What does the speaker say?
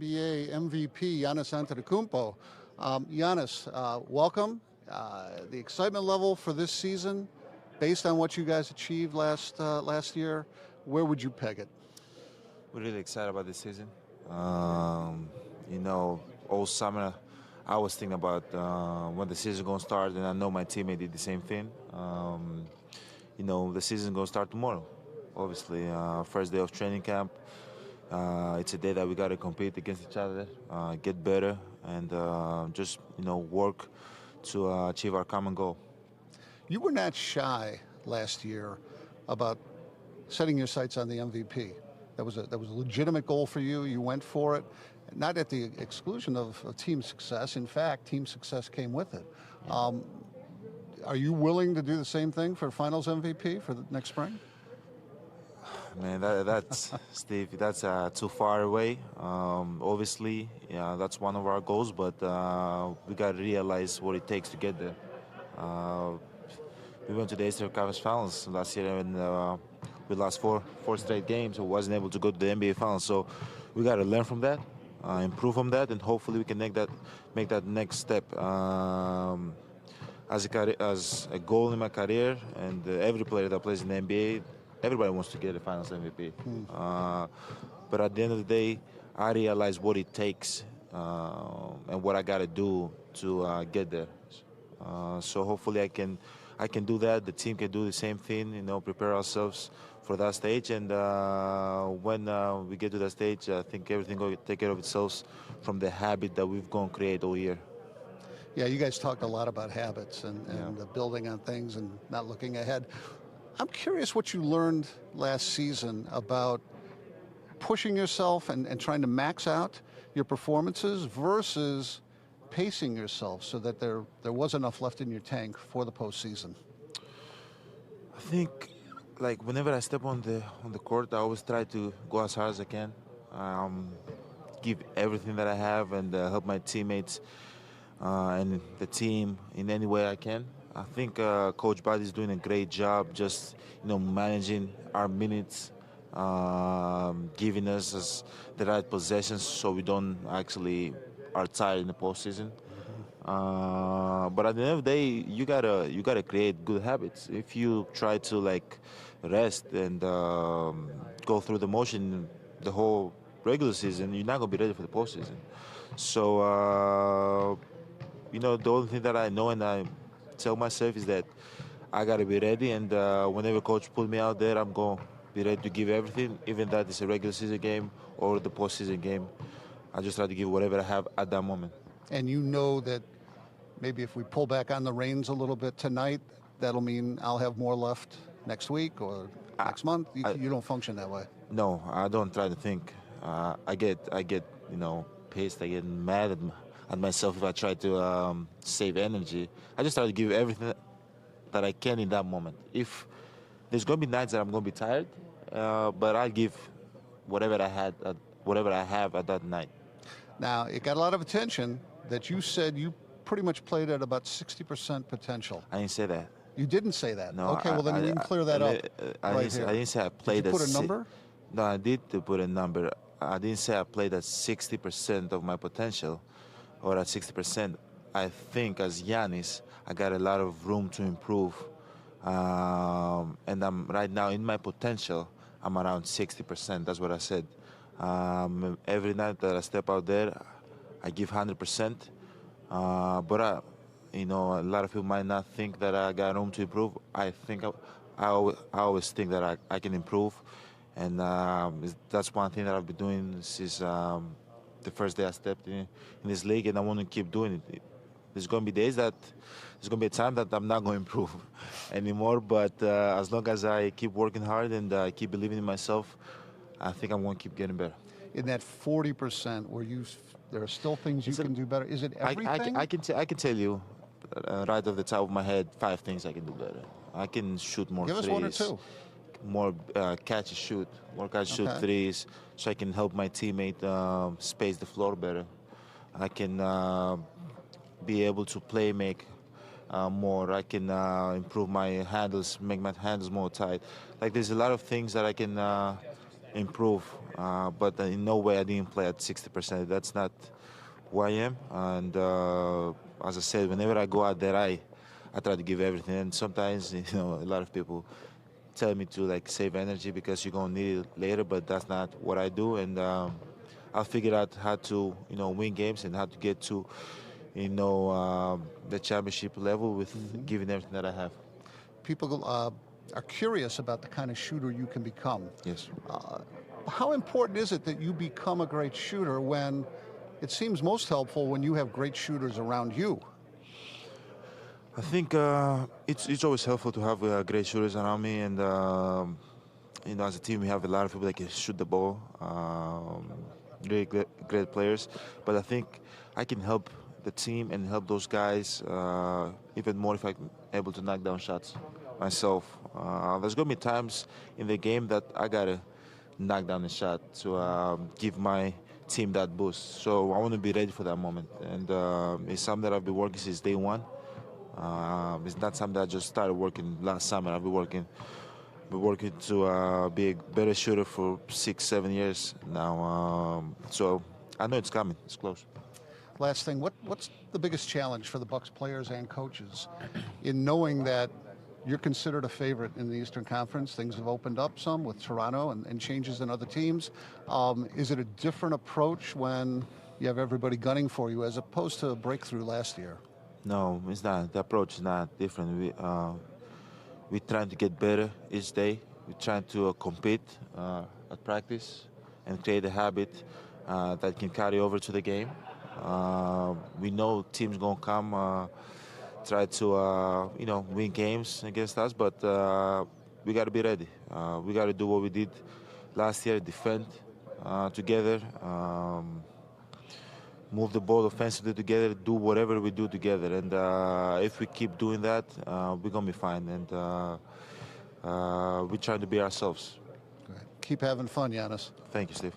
NBA MVP, Giannis Antetokounmpo. Giannis, welcome. The excitement level for this season, based on what you guys achieved last year, where would you peg it? We're really excited about this season. All summer I was thinking about when the season gonna start, and I know my teammate did the same thing. The season gonna start tomorrow. Obviously, first day of training camp. It's a day that we gotta compete against each other, get better, and just work to achieve our common goal. You were not shy last year about setting your sights on the MVP. That was a legitimate goal for you. You went for it, not at the exclusion of team success. In fact, team success came with it. Are you willing to do the same thing for Finals MVP for the next spring? Man, that's Steve. That's too far away. Obviously, yeah, that's one of our goals, but we got to realize what it takes to get there. We went to the Eastern Conference Finals last year, and we lost four straight games, so wasn't able to go to the NBA Finals. So we got to learn from that, improve from that, and hopefully we can make that next step. As a goal in my career, and every player that plays in the NBA, everybody wants to get a Finals MVP. But at the end of the day, I realize what it takes and what I got to do to get there. So hopefully I can do that. The team can do the same thing. Prepare ourselves for that stage. And when we get to that stage, I think everything will take care of itself from the habit that we've gone create all year. Yeah, you guys talked a lot about habits and building on things and not looking ahead. I'm curious what you learned last season about pushing yourself and trying to max out your performances versus pacing yourself so that there was enough left in your tank for the postseason. I think, like, whenever I step on the court, I always try to go as hard as I can, give everything that I have, and help my teammates and the team in any way I can. I think Coach Buddy is doing a great job just managing our minutes, giving us the right possessions so we don't actually are tired in the postseason. But at the end of the day, you gotta create good habits. If you try to rest and go through the motion the whole regular season, you're not gonna be ready for the postseason. So the only thing that I know and I tell myself is that I gotta be ready, and whenever coach put me out there, I'm gonna be ready to give everything, even that it's a regular season game or the postseason game. I just try to give whatever I have at that moment. And you know that maybe if we pull back on the reins a little bit tonight, that'll mean I'll have more left next week or next month. You don't function that way. No, I don't try to think. I get pissed. I get mad at myself if I try to save energy. I just try to give everything that I can in that moment. If there's gonna be nights that I'm gonna be tired, but I give whatever I have at that night. Now, it got a lot of attention that you said you pretty much played at about 60% potential. I didn't say that. You didn't say that. No. Okay, well then we can clear that up. I didn't say I played. Did you put a number? No, I did put a number. I didn't say I played at 60% of my potential, or at 60%. I think as Giannis, I got a lot of room to improve, and I'm right now in my potential. I'm around 60%. That's what I said. Every night that I step out there, I give 100%. But a lot of people might not think that I got room to improve. I think I always think that I can improve, and that's one thing that I've been doing since the first day I stepped in this league, and I want to keep doing it. There's going to be days that there's going to be a time that I'm not going to improve anymore, but as long as I keep working hard and keep believing in myself, I think I'm going to keep getting better. In that 40% where there are still things you can do better. Is it everything? I can tell you right off the top of my head 5 things I can do better. I can shoot more Give threes. us 1 or 2. More catch and shoot. More catch and shoot threes, so I can help my teammate space the floor better. I can be able to make more. I can improve my handles, make my handles more tight. There's a lot of things that I can improve. but in no way I didn't play at 60%. That's not who I am. And as I said, whenever I go out there, I try to give everything. And sometimes, a lot of people tell me to like save energy because you're gonna need it later, but that's not what I do. And I'll figure out how to, win games and how to get to, the championship level with giving everything that I have. People are curious about the kind of shooter you can become. Yes. How important is it that you become a great shooter when it seems most helpful when you have great shooters around you? I think it's always helpful to have great shooters around me, and as a team we have a lot of people that can shoot the ball, really great players. But I think I can help the team and help those guys even more if I'm able to knock down shots myself. There's gonna be times in the game that I gotta knock down a shot to give my team that boost. So I want to be ready for that moment, and it's something that I've been working since day one. It's not something that I just started working last summer. I've been working to be a better shooter for 6-7 years now. So I know it's coming. It's close. Last thing, what's the biggest challenge for the Bucks players and coaches in knowing that you're considered a favorite in the Eastern Conference? Things have opened up some with Toronto and changes in other teams. Is it a different approach when you have everybody gunning for you as opposed to a breakthrough last year? No, it's not. The approach is not different. We're trying to get better each day. We're trying to compete at practice and create a habit that can carry over to the game. We know teams gonna come try to win games against us, but we got to be ready. We got to do what we did last year: defend together, move the ball offensively together, do whatever we do together. And if we keep doing that, we're gonna be fine. And we're trying to be ourselves. Great. Keep having fun, Giannis. Thank you, Steve.